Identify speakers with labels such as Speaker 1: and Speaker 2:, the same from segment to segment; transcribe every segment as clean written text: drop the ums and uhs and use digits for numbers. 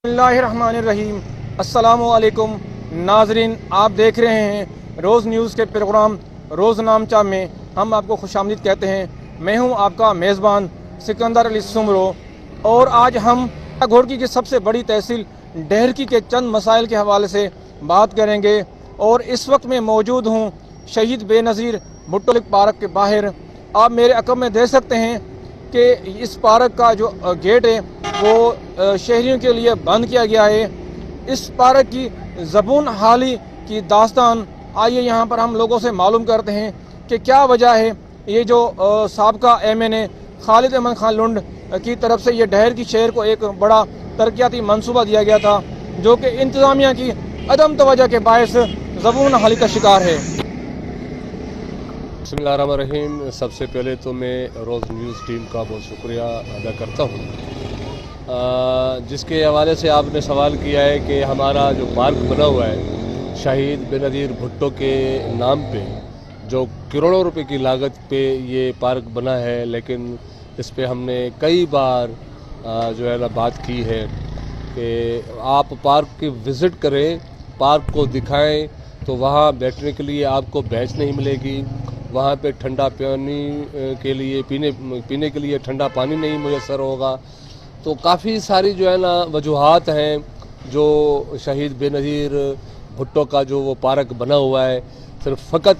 Speaker 1: बिस्मिल्लाहिर्रहमानिर्रहीम। अस्सलामुअलैकुम नाजरीन, आप देख रहे हैं रोज़ न्यूज़ के प्रोग्राम रोज़नामचा में हम आपको खुशामदीद कहते हैं। मैं हूं आपका मेज़बान सिकंदर अली सुमरो और आज हम घोड़की की सबसे बड़ी तहसील डेहरकी के चंद मसाइल के हवाले से बात करेंगे। और इस वक्त मैं मौजूद हूं शहीद बेनज़ीर भुट्टो पार्क के बाहर। आप मेरे अकब में देख सकते हैं कि इस पार्क का जो गेट है वो शहरियों के लिए बंद किया गया है। इस पार्क की ज़बून हाली की दास्तान आइए यहाँ पर हम लोगों से मालूम करते हैं कि क्या वजह है। ये जो साबका MNA खालिद अहमद खान लुंड की तरफ से ये डहर की शहर को एक बड़ा तरक्याती मंसूबा दिया गया था, जो कि इंतज़ामिया की अदम तवज्जो के बायस ज़बून हाली का शिकार है।
Speaker 2: बिस्मिल्लाहिर्रहमानिर्रहीम। सबसे पहले तो मैं रोज़ न्यूज़ टीम का बहुत शुक्रिया अदा करता हूँ जिसके हवाले से आपने सवाल किया है कि हमारा जो पार्क बना हुआ है शहीद बेनज़ीर भुट्टो के नाम पे, जो करोड़ों रुपए की लागत पे ये पार्क बना है, लेकिन इस पे हमने कई बार जो है ना बात की है कि आप पार्क की विज़िट करें, पार्क को दिखाएं, तो वहाँ बैठने के लिए आपको बेंच नहीं मिलेगी, वहाँ पे ठंडा पानी के लिए पीने के लिए ठंडा पानी नहीं मुयस्सर होगा। तो काफ़ी सारी जो है ना वजूहात हैं जो शहीद बेनज़ीर भुट्टो का जो वो पार्क बना हुआ है, सिर्फ फ़कत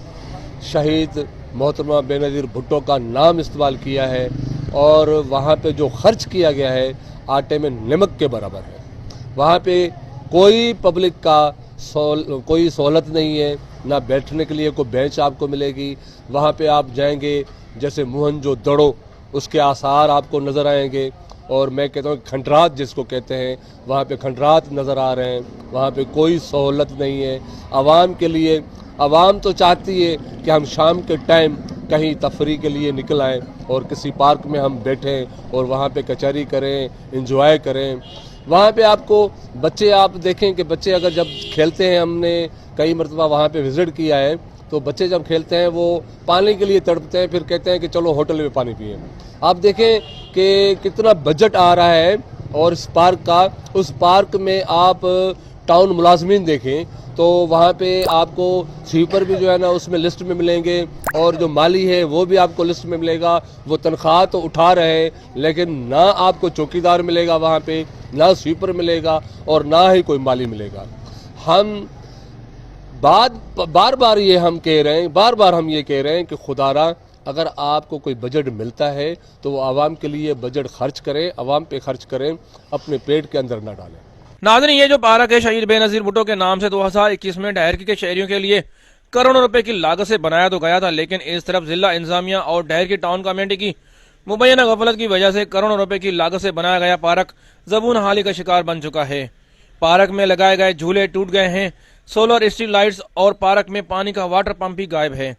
Speaker 2: शहीद मोहतरमा बेनज़ीर भुट्टो का नाम इस्तेमाल किया है और वहाँ पे जो खर्च किया गया है आटे में नमक के बराबर है। वहाँ पे कोई पब्लिक का कोई सहूलत नहीं है, ना बैठने के लिए कोई बेंच आपको मिलेगी। वहाँ पे आप जाएंगे जैसे मोहनजो दड़ो उसके आसार आपको नज़र आएंगे, और मैं कहता हूँ खंडरात जिसको कहते हैं, वहाँ पे खंडरात नज़र आ रहे हैं। वहाँ पे कोई सहूलत नहीं है आवाम के लिए। आवाम तो चाहती है कि हम शाम के टाइम कहीं तफरी के लिए निकल आएँ और किसी पार्क में हम बैठें और वहाँ पे कचहरी करें, इंजॉय करें। वहाँ पे आपको बच्चे, आप देखें कि बच्चे अगर जब खेलते हैं, हमने कई मरतबा वहाँ पे विज़िट किया है, तो बच्चे जब खेलते हैं वो पानी के लिए तड़पते हैं, फिर कहते हैं कि चलो होटल में पानी पिए। आप देखें कि कितना बजट आ रहा है और इस पार्क का, उस पार्क में आप टाउन मुलाजमीन देखें तो वहाँ पे आपको स्वीपर भी जो है ना उसमें लिस्ट में मिलेंगे, और जो माली है वो भी आपको लिस्ट में मिलेगा। वो तनख्वाह तो उठा रहे हैं, लेकिन ना आपको चौकीदार मिलेगा वहाँ पे, ना स्वीपर मिलेगा और ना ही कोई माली मिलेगा। हम बार बार ये हम कह रहे हैं, बार बार हम ये कह रहे हैं कि खुदारा अगर आपको कोई बजट मिलता है तो वो आवाम के लिए बजट खर्च करें, आवाम पे खर्च करें, अपने पेट के अंदर न डालें।
Speaker 1: नाज़रीन, ये जो पार्क है शहीद बेनज़ीर भुट्टो के नाम से 2021 में डहरकी के शहरियों के लिए करोड़ों रुपए की लागत से बनाया तो गया था, लेकिन इस तरफ जिला इंतजामिया और डहरकी टाउन कमेटी की मुबैना गफलत की वजह से करोड़ों रुपए की लागत से बनाया गया पार्क ज़बून हाली का शिकार बन चुका है। पार्क में लगाए गए झूले टूट गए हैं, सोलर स्ट्रीट लाइट्स और पार्क में पानी का वाटर पंप भी गायब है,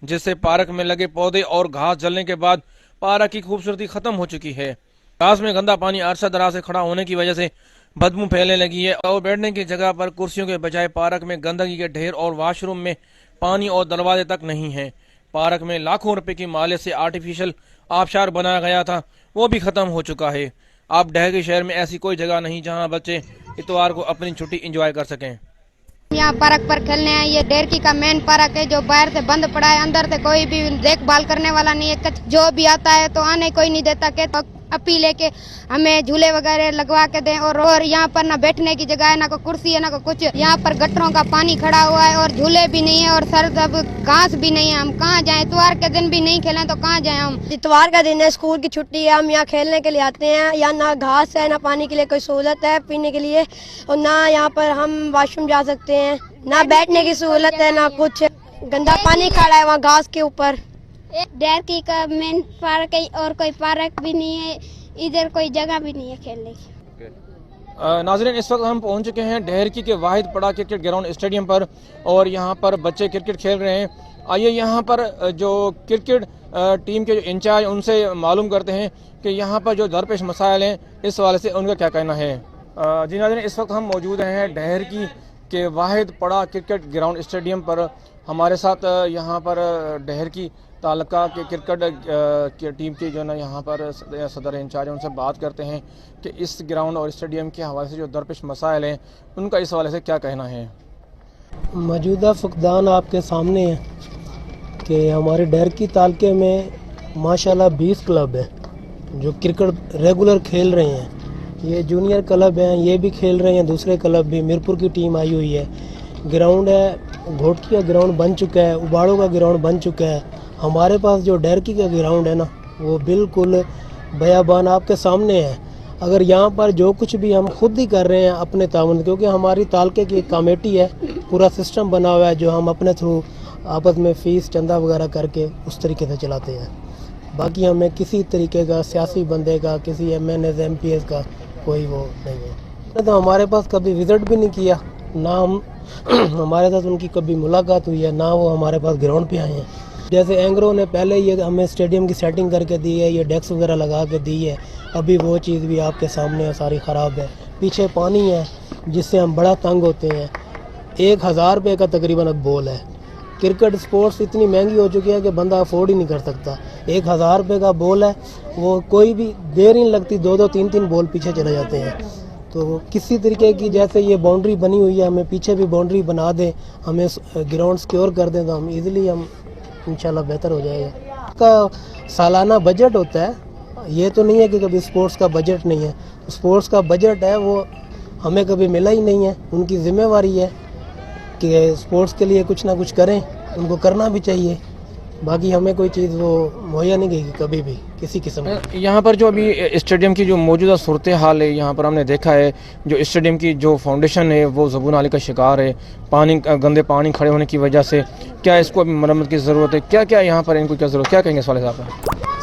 Speaker 1: जिससे पार्क में लगे पौधे और घास जलने के बाद पार्क की खूबसूरती खत्म हो चुकी है। घास में गंदा पानी अरसा दराज से खड़ा होने की वजह से बदबू फैलने लगी है और बैठने की जगह पर कुर्सियों के बजाय पार्क में गंदगी के ढेर और वॉशरूम में पानी और दरवाजे तक नहीं है। पार्क में लाखों रुपए की मालियत से आर्टिफिशियल आबशार बनाया गया था, वो भी खत्म हो चुका है। अब डहरकी शहर में ऐसी कोई जगह नहीं जहां बच्चे इतवार को अपनी छुट्टी एंजॉय कर सकें।
Speaker 3: यहाँ पार्क पर खेलने हैं। ये डेरकी का मेन पार्क है जो बाहर से बंद पड़ा है, अंदर से कोई भी देखभाल करने वाला नहीं है। जो भी आता है तो आने कोई नहीं देता के तो अपील है कि हमें झूले वगैरह लगवा के दें। और यहाँ पर ना बैठने की जगह है, ना कोई कुर्सी है, ना कोई कुछ। यहाँ पर गटरों का पानी खड़ा हुआ है और झूले भी नहीं है और सर अब घास भी नहीं है। हम कहाँ जाएं? इतवार के दिन भी नहीं खेलें तो कहाँ जाएं हम?
Speaker 4: इतवार का दिन है, स्कूल की छुट्टी है, हम यहाँ खेलने के लिए आते हैं। यहाँ ना घास है, ना पानी के लिए कोई सहूलत है पीने के लिए, और ना यहाँ पर हम वॉशरूम जा सकते हैं, ना बैठने की सहूलत है, ना कुछ। गंदा पानी खड़ा है वहाँ घास के ऊपर।
Speaker 3: डेरकी का मेन पार्क है और कोई पार्क भी नहीं है, इधर कोई जगह भी नहीं है खेलने की।
Speaker 1: नाज़रीन, इस वक्त हम पहुंच चुके हैं डहरकी के वाहिद पड़ा क्रिकेट ग्राउंड स्टेडियम पर और यहाँ पर बच्चे क्रिकेट खेल रहे हैं। आइए यहाँ पर जो क्रिकेट टीम के जो इंचार्ज उनसे मालूम करते हैं कि यहाँ पर जो दरपेश मसाइल हैं इस हवाले से उनका क्या कहना है। जी नाज़रीन, इस वक्त हम मौजूद हैं डहरकी के वाहिद पड़ा क्रिकेट ग्राउंड स्टेडियम पर। हमारे साथ यहाँ पर डहरकी तालका के क्रिकेट की टीम के जो है ना यहाँ पर सदर इंचार्ज हैं, उनसे बात करते हैं कि इस ग्राउंड और स्टेडियम के हवाले से जो दरपेश मसाइल हैं उनका इस हवाले से क्या कहना है।
Speaker 5: मौजूदा फुकदान आपके सामने है कि हमारे डहरकी तालके में माशाल्लाह 20 क्लब हैं जो क्रिकेट रेगुलर खेल रहे हैं। ये जूनियर क्लब हैं, ये भी खेल रहे हैं, दूसरे क्लब भी। मीरपुर की टीम आई हुई है। ग्राउंड है, घोटकी का ग्राउंड बन चुका है, उबाड़ों का ग्राउंड बन चुका है। हमारे पास जो डहरकी का ग्राउंड है ना, वो बिल्कुल बयाबान आपके सामने है। अगर यहाँ पर जो कुछ भी हम खुद ही कर रहे हैं अपने ताउन, क्योंकि हमारी तालके की एक कमेटी है, पूरा सिस्टम बना हुआ है जो हम अपने थ्रू आपस में फ़ीस चंदा वगैरह करके उस तरीके से चलाते हैं। बाकी हमें किसी तरीके का सियासी बंदे का, किसी MNS MPS का कोई वो नहीं है। तो हमारे पास कभी विज़िट भी नहीं किया, ना हम हमारे साथ उनकी कभी मुलाकात हुई है, ना वो हमारे पास ग्राउंड पे आए हैं। जैसे एंग्रो ने पहले ये हमें स्टेडियम की सेटिंग करके दी है, ये डेस्क वगैरह लगा के दी है, अभी वो चीज़ भी आपके सामने है, सारी ख़राब है। पीछे पानी है जिससे हम बड़ा तंग होते हैं। 1000 रुपये का तकरीबन अब बॉल है। क्रिकेट स्पोर्ट्स इतनी महंगी हो चुकी है कि बंदा अफोर्ड ही नहीं कर सकता। 1000 रुपये का बॉल है, वो कोई भी देर ही नहीं लगती, 2-2 3-3 बॉल पीछे चले जाते हैं। तो किसी तरीके की जैसे ये बाउंड्री बनी हुई है, हमें पीछे भी बाउंड्री बना दें, हमें ग्राउंड सिक्योर कर दें, तो हम इजीली हम इंशाल्लाह बेहतर हो जाएगा। का सालाना बजट होता है, ये तो नहीं है कि कभी स्पोर्ट्स का बजट नहीं है। स्पोर्ट्स का बजट है, वो हमें कभी मिला ही नहीं है। उनकी ज़िम्मेवारी है कि स्पोर्ट्स के लिए कुछ ना कुछ करें, उनको करना भी चाहिए। बाकी हमें कोई चीज़ वो मुहैया नहीं गई कभी भी किसी किस्म की।
Speaker 1: यहाँ पर जो अभी स्टेडियम की जो मौजूदा सूरत हाल है, यहाँ पर हमने देखा है जो स्टेडियम की जो फाउंडेशन है वो ज़बून आली का शिकार है, गंदे पानी खड़े होने की वजह से। क्या इसको अभी मरम्मत की ज़रूरत है? क्या क्या यहाँ पर इनको क्या ज़रूरत, क्या कहेंगे इस वाले साहब?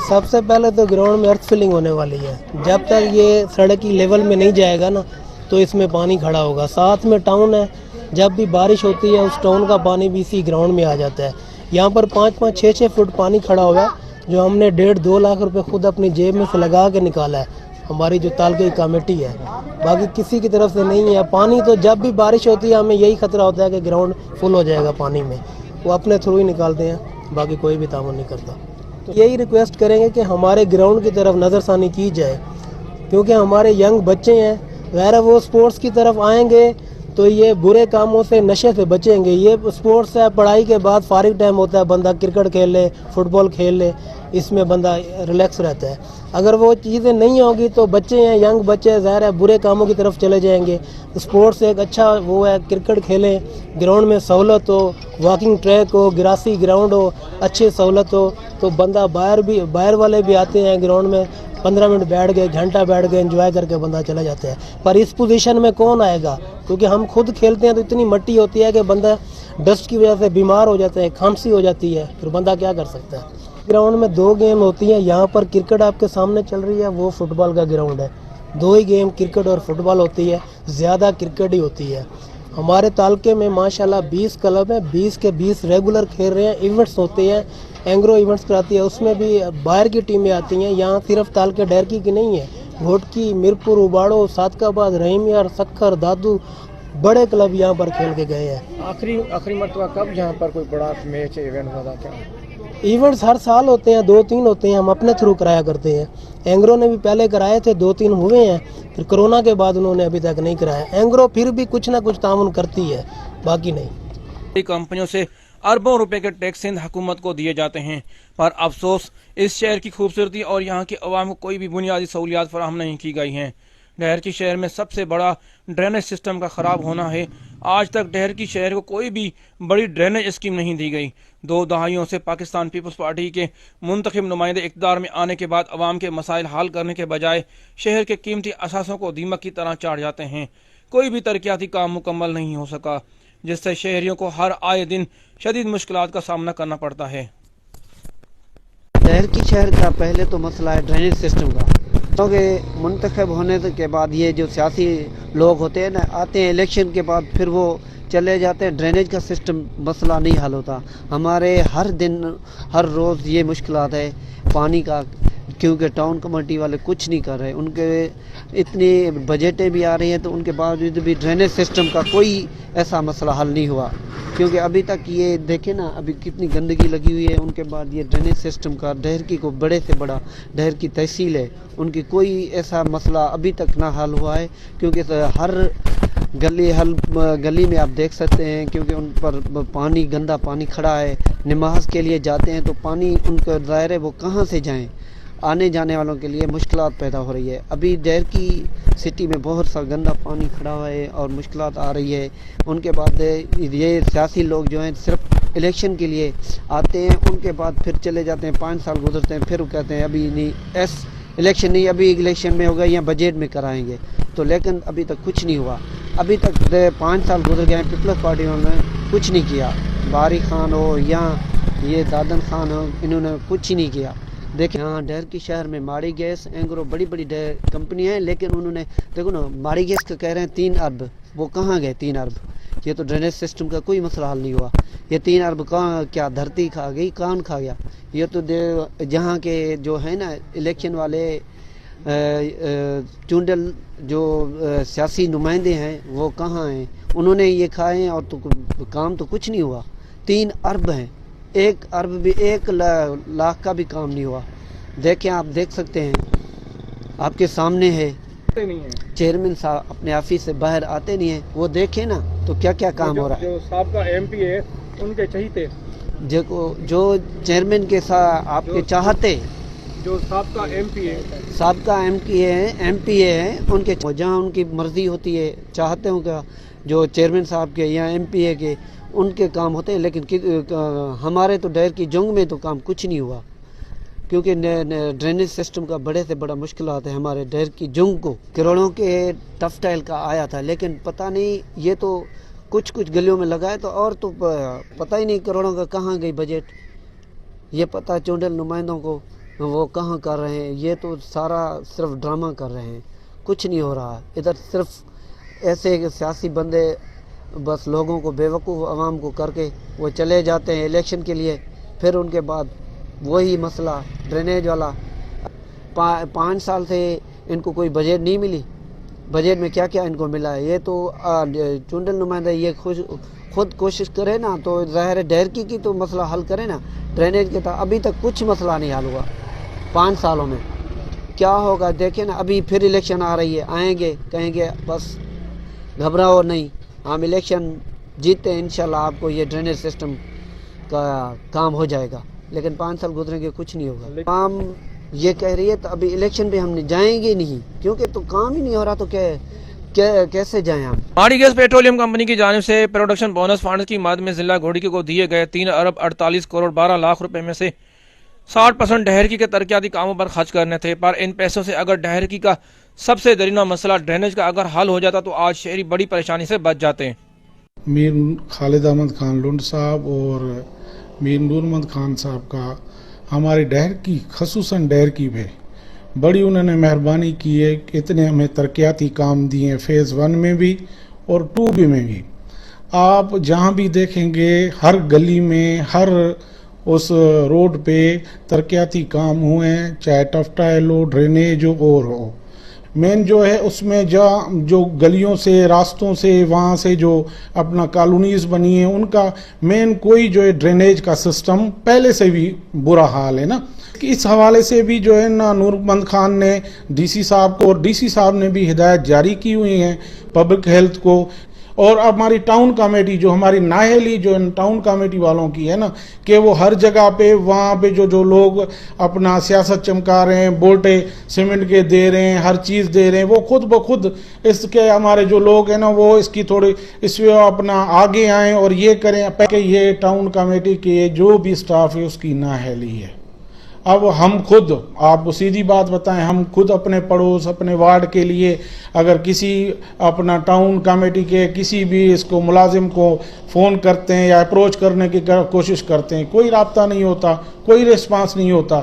Speaker 5: सबसे पहले तो ग्राउंड में अर्थ फिलिंग होने वाली है। जब तक ये सड़क की लेवल में नहीं जाएगा ना, तो इसमें पानी खड़ा होगा। साथ में टाउन है, जब भी बारिश होती है उस टाउन का पानी भी इसी ग्राउंड में आ जाता है। यहाँ पर 5-5, 6-6 फुट पानी खड़ा हुआ है, जो हमने 1.5-2 लाख रुपए खुद अपनी जेब में से लगा के निकाला है, हमारी जो तालके की कमेटी है। बाकी किसी की तरफ से नहीं है पानी। तो जब भी बारिश होती है हमें यही खतरा होता है कि ग्राउंड फुल हो जाएगा पानी में, वो अपने थ्रू ही निकालते हैं, बाकी कोई भी तामुन नहीं करता। तो यही रिक्वेस्ट करेंगे कि हमारे ग्राउंड की तरफ नज़रसानी की जाए, क्योंकि हमारे यंग बच्चे हैं, गैर वो स्पोर्ट्स की तरफ आएंगे तो ये बुरे कामों से, नशे से बचेंगे। ये स्पोर्ट्स है, पढ़ाई के बाद फारिग टाइम होता है, बंदा क्रिकेट खेल ले, फुटबॉल खेल ले, इसमें बंदा रिलैक्स रहता है। अगर वो चीज़ें नहीं होगी तो बच्चे हैं, यंग बच्चे ज़ाहिर है बुरे कामों की तरफ चले जाएंगे। स्पोर्ट्स एक अच्छा वो है, क्रिकेट खेलें, ग्राउंड में सहूलत हो, वॉकिंग ट्रैक हो, ग्रासी ग्राउंड हो, अच्छी सहूलत हो, तो बंदा बाहर वाले भी आते हैं ग्राउंड में, 15 मिनट बैठ गए, घंटा बैठ गए, एंजॉय करके बंदा चला जाता है। पर इस पोजीशन में कौन आएगा? क्योंकि हम खुद खेलते हैं तो इतनी मिट्टी होती है कि बंदा डस्ट की वजह से बीमार हो जाता है, खांसी हो जाती है, फिर बंदा क्या कर सकता है। ग्राउंड में 2 गेम होती हैं। यहाँ पर क्रिकेट आपके सामने चल रही है, वो फुटबॉल का ग्राउंड है। 2 ही गेम क्रिकेट और फुटबॉल होती है, ज़्यादा क्रिकेट ही होती है। हमारे तालके में माशाल्लाह 20 क्लब हैं, 20 के 20 रेगुलर खेल रहे हैं। इवेंट्स होते हैं, एंग्रो इवेंट्स कराती है, उसमें भी बाहर की टीमें आती हैं। यहाँ सिर्फ तालके डहरकी की नहीं है, घोटकी, मीरपुर, उबाड़ो, सादकाबाद, रहीमियार, सक्खर, दादू, बड़े क्लब यहाँ पर खेल के गए हैं।
Speaker 1: आखिरी मरतबा कब यहाँ पर कोई बड़ा मैच इवेंट हुआ था? क्या
Speaker 5: इवेंट्स हर साल होते हैं, 2-3 होते हैं, हम अपने थ्रू कराया करते हैं। एंग्रो ने भी पहले कराए थे, 2-3 हुए हैं, फिर कोरोना के बाद उन्होंने अभी तक नहीं कराया। एंग्रो फिर भी कुछ ना कुछ तामुन करती है, बाकी नहीं।
Speaker 1: कंपनियों से अरबों रुपए के टैक्स सिंध हुकूमत को दिए जाते हैं, पर अफसोस इस शहर की खूबसूरती और यहाँ के अवाम को कोई भी बुनियादी सहूलियात फराहम नहीं की गई हैं। डहरकी शहर में सबसे बड़ा ड्रेनेज सिस्टम का ख़राब होना है। आज तक डहरकी शहर को कोई भी बड़ी ड्रेनेज स्कीम नहीं दी गई। 2 दहाइयों से पाकिस्तान पीपल्स पार्टी के मुंतखब नुमाइंदे इक़्तिदार में आने के बाद अवाम के मसाइल हल करने के बजाय शहर के कीमती असासों को दीमक की तरह चाट जाते हैं। कोई भी तरक्याती काम मुकम्मल नहीं हो सका, जिससे शहरियों को हर आए दिन शदीद मुश्किलात का सामना करना पड़ता है।
Speaker 6: डहरकी शहर का पहले तो मसला है ड्रेनेज सिस्टम का, क्योंकि मुंतखब होने के बाद ये जो सियासी लोग होते हैं ना, आते हैं इलेक्शन के बाद फिर वो चले जाते हैं, ड्रेनेज का सिस्टम मसला नहीं हल होता। हमारे हर दिन हर रोज़ ये मुश्किलात है पानी का, क्योंकि टाउन कमेटी वाले कुछ नहीं कर रहे। उनके इतनी बजटें भी आ रही हैं तो उनके बावजूद भी ड्रेनेज सिस्टम का कोई ऐसा मसला हल नहीं हुआ। क्योंकि अभी तक ये देखे ना, अभी कितनी गंदगी लगी हुई है। उनके बाद ये ड्रेनेज सिस्टम का, डहरकी को बड़े से बड़ा डहरकी तहसील है, उनकी कोई ऐसा मसला अभी तक ना हल हुआ है। क्योंकि हर गली में आप देख सकते हैं, क्योंकि उन पर पानी, गंदा पानी खड़ा है। नमाज के लिए जाते हैं तो पानी उनका ज़ाहिर है वो कहाँ से जाएं, आने जाने वालों के लिए मुश्किलात पैदा हो रही है। अभी डहरकी सिटी में बहुत सा गंदा पानी खड़ा हुआ है और मुश्किलात आ रही है। उनके बाद ये सियासी लोग जो हैं सिर्फ इलेक्शन के लिए आते हैं, उनके बाद फिर चले जाते हैं, 5 साल गुजरते हैं, फिर वो कहते हैं अभी नहीं, इलेक्शन नहीं, अभी इलेक्शन में होगा या बजट में कराएंगे। तो लेकिन अभी तक कुछ नहीं हुआ। अभी तक 5 साल गुजर गए हैं, पीपल्स पार्टी ने कुछ नहीं किया। बारी खान हो या ये दादन खान हो, इन्होंने कुछ ही नहीं किया। देखिए यहाँ डहरकी शहर में माड़ी गैस, एंग्रो बड़ी बड़ी कंपनियाँ हैं, लेकिन उन्होंने देखो ना, माड़ी गैस का कह रहे हैं 3 अरब, वो कहाँ गए 3 अरब? ये तो ड्रेनेज सिस्टम का कोई मसला हल नहीं हुआ। ये 3 अरब कहाँ, क्या धरती खा गई, कौन खा गया? ये तो जहाँ के जो है ना इलेक्शन वाले चुंडल जो सियासी नुमाइंदे हैं वो कहाँ हैं? उन्होंने ये खाए हैं और तो काम तो कुछ नहीं हुआ। 3 अरब हैं, 1 अरब भी, 1 लाख का भी काम नहीं हुआ। देखें, आप देख सकते हैं, आपके सामने है। चेयरमैन साहब अपने ऑफिस से बाहर आते नहीं है, वो देखें ना तो क्या क्या काम हो रहा है।
Speaker 1: जो साहब MP है उनके चहीते,
Speaker 6: जो चेयरमैन के साथ आपके चाहते,
Speaker 1: जो साहब MP है,
Speaker 6: साबका MP है, उनके जहाँ उनकी मर्जी होती है, चाहते हो क्या जो चेयरमैन साहब के या MPA के, उनके काम होते हैं। लेकिन हमारे तो डहर की जंग में तो काम कुछ नहीं हुआ, क्योंकि ड्रेनेज सिस्टम का बड़े से बड़ा मुश्किल है। हमारे डहर की जंग को करोड़ों के टफ टाइल का आया था, लेकिन पता नहीं, ये तो कुछ गलियों में लगा है, तो और तो पता ही नहीं करोड़ों का कहाँ गई बजट। ये पता चुंडल नुमाइंदों को वो कहाँ कर रहे हैं। ये तो सारा सिर्फ ड्रामा कर रहे हैं, कुछ नहीं हो रहा। इधर सिर्फ ऐसे सियासी बंदे बस लोगों को, बेवकूफ़ आवाम को करके वो चले जाते हैं इलेक्शन के लिए, फिर उनके बाद वही मसला ड्रेनेज वाला। 5 साल से इनको कोई बजट नहीं मिली। बजट में क्या क्या इनको मिला है? ये तो चुंडल नुमाइंदा ये खुद कोशिश करे ना, तो ज़ाहिर है डहरकी की तो मसला हल करे ना। ड्रेनेज के तो अभी तक कुछ मसला नहीं हल हुआ 5 सालों में। क्या होगा देखें ना, अभी फिर इलेक्शन आ रही है, आएंगे कहेंगे बस घबराओ नहीं, हम इलेक्शन जीतते हैं, इंशाल्लाह आपको ये ड्रेनेज सिस्टम का काम हो जाएगा। लेकिन 5 साल गुजरेंगे, कुछ नहीं होगा। काम ये कह रही है तो अभी इलेक्शन पे हम जाएंगे नहीं, क्योंकि तो काम ही नहीं हो रहा, तो कैसे जाएं हम।
Speaker 1: माड़ी गैस पेट्रोलियम कंपनी की जानिब से प्रोडक्शन बोनस फंड की मद में जिला घोड़की को दिए गए 3 अरब 48 करोड़ 12 लाख रुपए में से 60% डहरकी के तरक्याती कामों पर खर्च करने थे। पर इन पैसों से अगर डहरकी का सबसे दरीना मसला ड्रेनेज का अगर हल हो जाता तो आज शहरी बड़ी परेशानी से बच जाते।
Speaker 7: मीर खालिद अहमद खान लुंड साहब और मीर नूर अहमद खान साहब का हमारे डहरकी, खसूसन डहरकी में बड़ी उन्होंने मेहरबानी की है कि इतने हमें तरक्याती काम दिए, फेज़ 1 में भी और 2 में भी। आप जहाँ भी देखेंगे हर गली में, हर उस रोड पे तरक्याती काम हुए हैं, चाहे टफ टाइल हो, ड्रेनेज हो और हो। मेन जो है उसमें जो गलियों से, रास्तों से, वहाँ से जो अपना कॉलोनीज बनी है, उनका मेन कोई जो है ड्रेनेज का सिस्टम पहले से भी बुरा हाल है ना। इस हवाले से भी जो है ना नूर अहमद खान ने DC साहब को, और DC साहब ने भी हिदायत जारी की हुई है पब्लिक हेल्थ को। और हमारी टाउन कमेटी, जो हमारी नाहेली जो टाउन कमेटी वालों की है ना, कि वो हर जगह पे वहाँ पे जो लोग अपना सियासत चमका रहे हैं, बोल्टे सीमेंट के दे रहे हैं, हर चीज़ दे रहे हैं, वो खुद ब खुद इसके हमारे जो लोग हैं ना, वो इसकी थोड़ी इसमें अपना आगे आएँ और ये करें कि ये टाउन कमेटी के जो भी स्टाफ है उसकी नाहेली है। अब हम खुद, आप सीधी बात बताएं, हम खुद अपने पड़ोस, अपने वार्ड के लिए अगर किसी अपना टाउन कमेटी के किसी भी इसको मुलाजिम को फ़ोन करते हैं या अप्रोच करने की कोशिश करते हैं, कोई राब्ता नहीं होता, कोई रिस्पांस नहीं होता।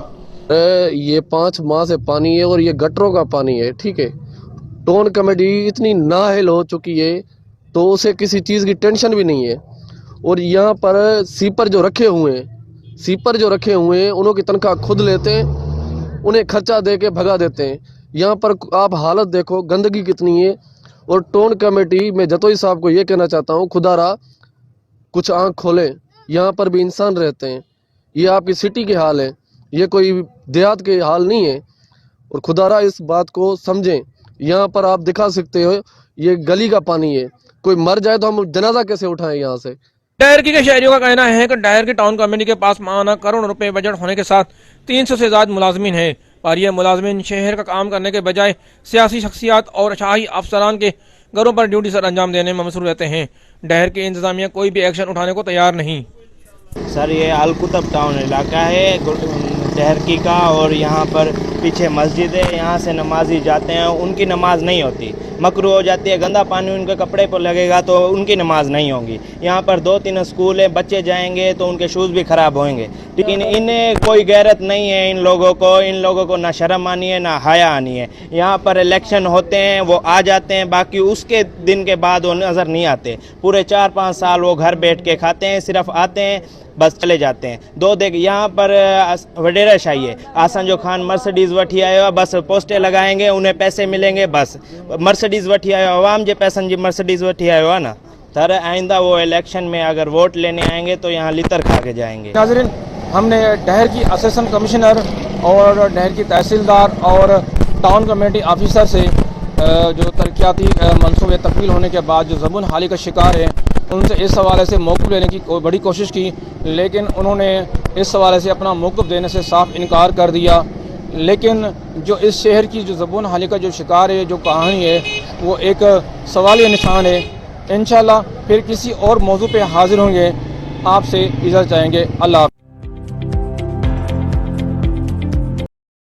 Speaker 2: ये 5 माह से पानी है और ये गटरों का पानी है, ठीक है। टाउन कमेटी इतनी नाअहल हो चुकी है तो उसे किसी चीज़ की टेंशन भी नहीं है। और यहाँ पर सीपर जो रखे हुए हैं, उन्हों की तनख्वाह खुद लेते हैं, उन्हें खर्चा दे के भगा देते हैं। यहाँ पर आप हालत देखो, गंदगी कितनी है। और टाउन कमेटी में जतोई साहब को ये कहना चाहता हूँ, खुदारा
Speaker 8: کچھ آنکھ کھولیں، یہاں پر بھی انسان رہتے ہیں. یہ آپ کی سٹی کے حال ہے، یہ کوئی دیہات کے حال نہیں ہے. اور خدارا اس بات کو سمجھیں. یہاں پر آپ دکھا سکتے ہو یہ گلی کا پانی ہے، کوئی مر جائے تو ہم جنازہ کیسے اٹھائیں یہاں سے.
Speaker 1: ڈائرکی کے شہریوں کا کہنا ہے کہ ڈائرکی ٹاؤن کمیٹی کے پاس ماہانہ کروڑوں روپے بجٹ ہونے کے ساتھ 300 سے زائد ملازمین ہیں، پر یہ ملازمین شہر کا کام کرنے کے بجائے سیاسی شخصیات اور شاہی افسران کے گھروں پر ڈیوٹی سر انجام دینے میں مصروف رہتے ہیں. ڈائرکی انتظامیہ کوئی بھی ایکشن اٹھانے کو تیار نہیں.
Speaker 9: سر یہ الکتب ٹاؤن علاقہ ہے ڈہرکی کا، اور یہاں پر پیچھے مسجد ہے، یہاں سے نمازی جاتے ہیں، ان کی نماز نہیں ہوتی، مکروہ ہو جاتی ہے، گندا پانی ان کے کپڑے پر لگے گا تو ان کی نماز نہیں ہوگی. یہاں پر 2-3 اسکول ہیں، بچے جائیں گے تو ان کے شوز بھی خراب ہوئیں گے. لیکن انہیں کوئی غیرت نہیں ہے، ان لوگوں کو نہ شرم آنی ہے نہ حیا آنی ہے. یہاں پر الیکشن ہوتے ہیں وہ آ جاتے ہیں، باقی اس کے دن کے بعد وہ نظر نہیں آتے. پورے 4-5 سال وہ گھر بیٹھ کے کھاتے ہیں، صرف آتے ہیں بس چلے جاتے ہیں. یہاں پر وڈیرا شاہی ہے، آسان جو خان مرسڈیز وٹھی آیا بس پوسٹے لگائیں گے، انہیں پیسے ملیں گے، بس مرسڈیز وٹھی آیا عوام جے پیسن جی مرسڈیز وٹھی آیا نا. سر آئندہ وہ الیکشن میں اگر ووٹ لینے آئیں گے تو یہاں لتر کھا کے جائیں گے.
Speaker 1: ناظرین، ہم نے ڈہر کی اسسٹنٹ کمشنر اور ڈہر کی تحصیلدار اور ٹاؤن کمیٹی آفیسر سے جو ترقیاتی منصوبے تکمیل ہونے کے بعد جو زبون حالی کا شکار ہے ان سے اس حوالے سے موقف لینے کی بڑی کوشش کی، لیکن انہوں نے اس حوالے سے اپنا موقف دینے سے صاف انکار کر دیا. لیکن جو اس شہر کی جو زبون حالی کا جو شکار ہے، جو کہانی ہے، وہ ایک سوالیہ نشان ہے. انشاءاللہ پھر کسی اور موضوع پہ حاضر ہوں گے. آپ سے اجازت چاہیں گے. اللہ حافظ.